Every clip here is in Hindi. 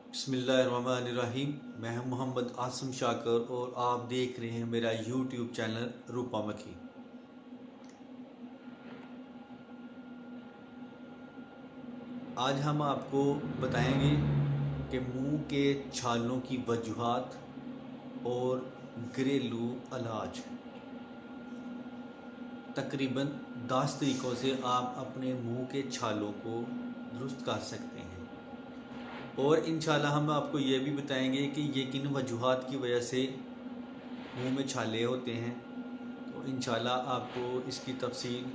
बिस्मिल्लाहिर्रहमानिर्रहीम। मैं हूं मोहम्मद आसम शाकर और आप देख रहे हैं मेरा यूट्यूब चैनल रूपा मखी। आज हम आपको बताएंगे कि मुंह के छालों की वजूहात और घरेलू इलाज। तकरीबन 10 तरीक़ों से आप अपने मुंह के छालों को दुरुस्त कर सकते हैं और इंशाल्लाह हम आपको ये भी बताएंगे कि ये किन वजूहात की वजह से मुंह में छाले होते हैं। तो इंशाल्लाह आपको इसकी तफसील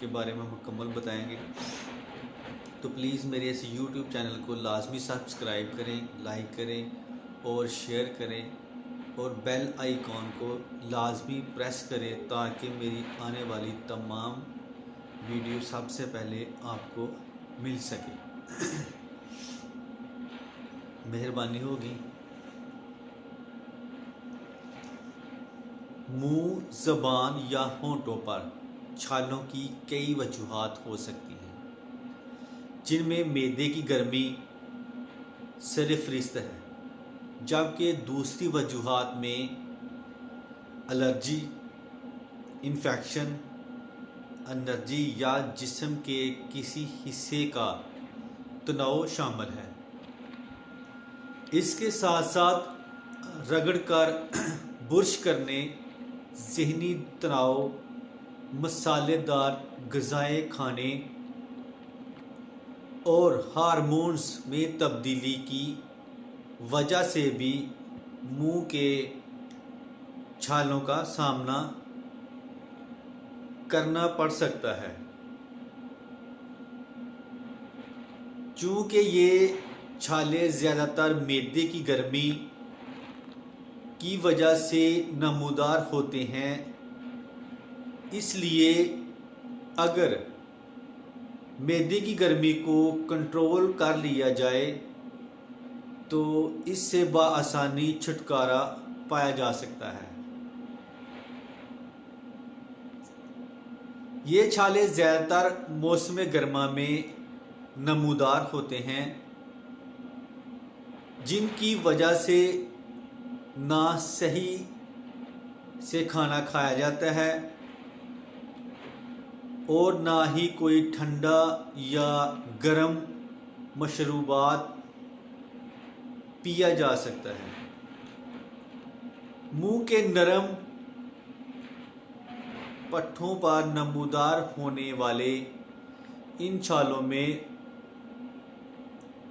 के बारे में मुकम्मल बताएंगे। तो प्लीज़ मेरे इस YouTube चैनल को लाजमी सब्सक्राइब करें, लाइक करें और शेयर करें और बेल आइकॉन को लाजमी प्रेस करें ताकि मेरी आने वाली तमाम वीडियो सबसे पहले आपको मिल सके। मेहरबानी होगी। मुंह, ज़बान या होंठों पर छालों की कई वजूहात हो सकती हैं, जिनमें मैदे की गर्मी सरफ़हरिस्त है, जबकि दूसरी वजूहात में एलर्जी, इन्फेक्शन, एलर्जी या जिस्म के किसी हिस्से का तनाव शामिल है। इसके साथ साथ रगड़कर बुर्श करने, ज़हनी तनाव, मसालेदार ग़िज़ाएँ खाने और हार्मोन्स में तब्दीली की वजह से भी मुंह के छालों का सामना करना पड़ सकता है। चूँकि ये छाले ज़्यादातर मैदे की गर्मी की वजह से नमूदार होते हैं, इसलिए अगर मैदे की गर्मी को कंट्रोल कर लिया जाए तो इससे बआसानी छुटकारा पाया जा सकता है। ये छाले ज़्यादातर मौसम गर्मा में नमूदार होते हैं, जिनकी वजह से ना सही से खाना खाया जाता है और ना ही कोई ठंडा या गर्म मशरूबात पिया जा सकता है। मुंह के नरम पट्टों पर नमूदार होने वाले इन छालों में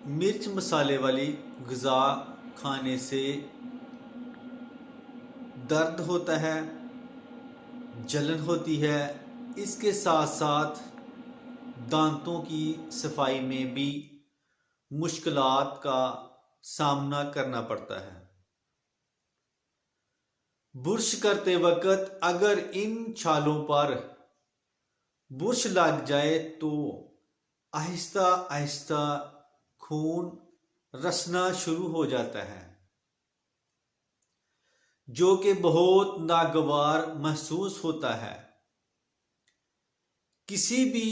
मिर्च मसाले वाली ग़िज़ा खाने से दर्द होता है, जलन होती है। इसके साथ साथ दांतों की सफाई में भी मुश्किलात का सामना करना पड़ता है। बुर्श करते वक्त अगर इन छालों पर बुर्श लग जाए तो आहिस्ता आहिस्ता खून रसना शुरू हो जाता है, जो कि बहुत नागवार महसूस होता है। किसी भी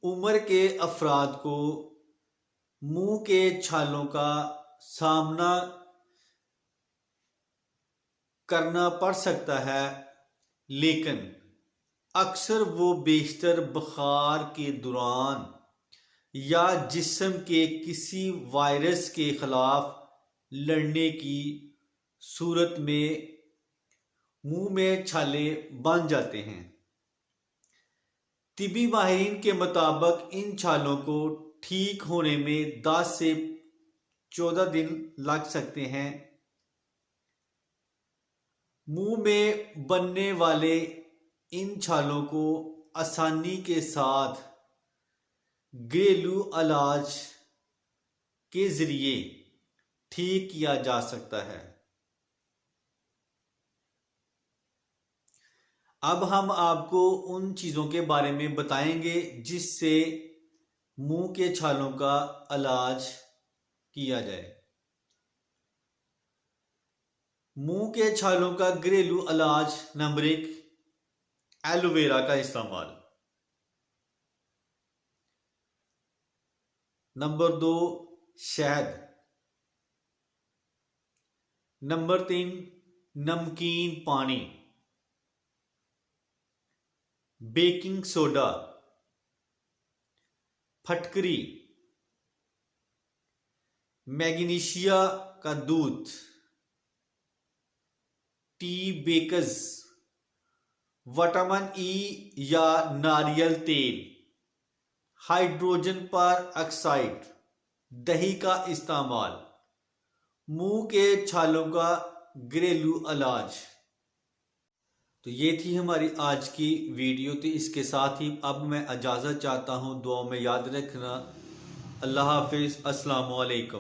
उम्र के अफराद को मुंह के छालों का सामना करना पड़ सकता है, लेकिन अक्सर वो बेशतर बुखार के दौरान या जिस्म के किसी वायरस के खिलाफ लड़ने की सूरत में मुंह में छाले बन जाते हैं। तिबी माहिरीन के मुताबिक इन छालों को ठीक होने में 10 से 14 दिन लग सकते हैं। मुंह में बनने वाले इन छालों को आसानी के साथ घरेलू इलाज के ज़रिए ठीक किया जा सकता है। अब हम आपको उन चीज़ों के बारे में बताएंगे जिससे मुंह के छालों का इलाज किया जाए। मुंह के छालों का घरेलू इलाज नंबर 1, एलोवेरा का इस्तेमाल। नंबर 2, शहद। नंबर 3, नमकीन पानी, बेकिंग सोडा, फटकरी, मैग्नीशिया का दूध, टी बेकर्स, विटामिन ई या नारियल तेल, हाइड्रोजन पर ऑक्साइड, दही का इस्तेमाल, मुंह के छालों का घरेलू इलाज। तो ये थी हमारी आज की वीडियो। तो इसके साथ ही अब मैं इजाज़त चाहता हूँ। दुआ में याद रखना। अल्लाह हाफिज़। अस्सलाम वालेकुम।